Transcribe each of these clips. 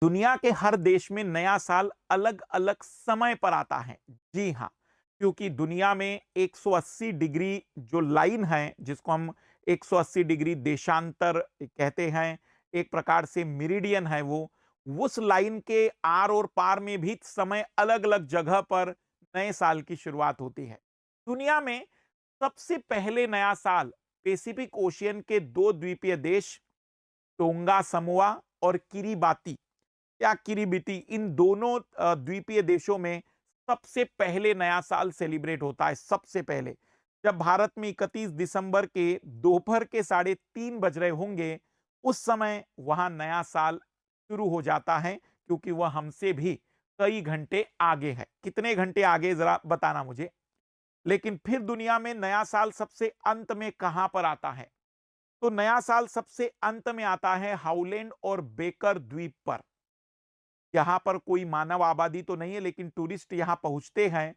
दुनिया के हर देश में नया साल अलग अलग समय पर आता है। जी हाँ, क्योंकि दुनिया में 180 डिग्री जो लाइन है, जिसको हम 180 डिग्री देशांतर कहते हैं, एक प्रकार से मेरिडियन है वो। उस लाइन के आर और पार में भी समय अलग अलग जगह पर नए साल की शुरुआत होती है। दुनिया में सबसे पहले नया साल पैसिफिक ओशियन के दो द्वीपीय देश टोंगा समोआ और किरिबाती या किरिबिती, इन दोनों द्वीपीय देशों में सबसे पहले नया साल सेलिब्रेट होता है। सबसे पहले जब भारत में 31 दिसंबर के दोपहर के 3:30 बज रहे होंगे, उस समय वहां नया साल शुरू हो जाता है, क्योंकि वह हमसे भी कई घंटे आगे है। कितने घंटे आगे जरा बताना मुझे। लेकिन फिर दुनिया में नया साल सबसे अंत में कहां पर आता है? तो नया साल सबसे अंत में आता है हाउलैंड और बेकर द्वीप पर। यहां पर कोई मानव आबादी तो नहीं है, लेकिन टूरिस्ट यहां पहुंचते हैं।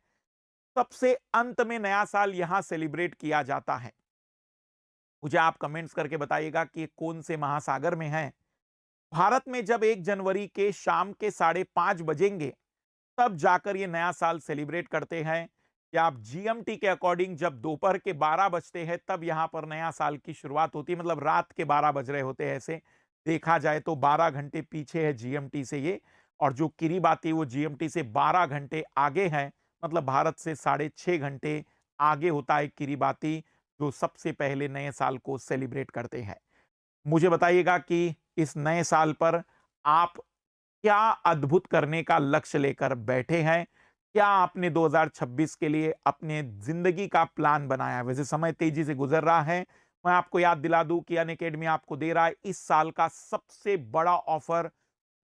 सबसे अंत में नया साल यहां सेलिब्रेट किया जाता है। मुझे आप कमेंट्स करके बताइएगा कि ये कौन से महासागर में है। भारत में जब 1 जनवरी के शाम के 5:30 बजेंगे, तब जाकर ये नया साल सेलिब्रेट करते हैं। या आप जीएमटी के अकॉर्डिंग जब दोपहर के 12 बजते हैं, तब यहां पर नया साल की शुरुआत होती है। मतलब रात के 12 बज रहे होते हैं। ऐसे देखा जाए तो 12 घंटे पीछे है जीएमटी से ये। और जो किरीबाती वो जीएमटी से 12 घंटे आगे है। मतलब भारत से 6.5 घंटे आगे होता है किरीबाती, जो सबसे पहले नए साल को सेलिब्रेट करते हैं। मुझे बताइएगा कि इस नए साल पर आप क्या अद्भुत करने का लक्ष्य लेकर बैठे हैं? क्या आपने 2026 के लिए अपने जिंदगी का प्लान बनाया है? वैसे समय तेजी से गुजर रहा है। मैं आपको याद दिला दूं कि अनअकैडमी आपको दे रहा है इस साल का सबसे बड़ा ऑफर,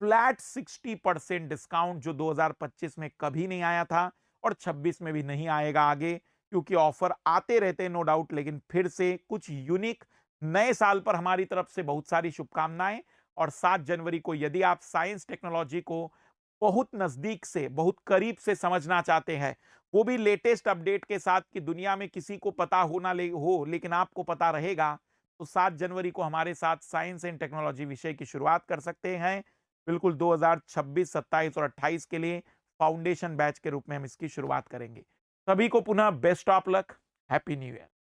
फ्लैट 60% डिस्काउंट, जो 2025 में कभी नहीं आया था और 26 में भी नहीं आएगा आगे। क्योंकि ऑफर आते रहते हैं नो डाउट, लेकिन फिर से कुछ यूनिक नए साल पर हमारी तरफ से बहुत सारी शुभकामनाएं। और 7 जनवरी को यदि आप साइंस टेक्नोलॉजी को बहुत नजदीक से, बहुत करीब से समझना चाहते हैं, वो भी लेटेस्ट अपडेट के साथ, कि दुनिया में किसी को पता हो ना हो लेकिन आपको पता रहेगा, तो 7 जनवरी को हमारे साथ साइंस एंड टेक्नोलॉजी विषय की शुरुआत कर सकते हैं। बिल्कुल 2026, 27 और 28 के लिए फाउंडेशन बैच के रूप में हम इसकी शुरुआत करेंगे। सभी को पुनः best of luck, happy new year.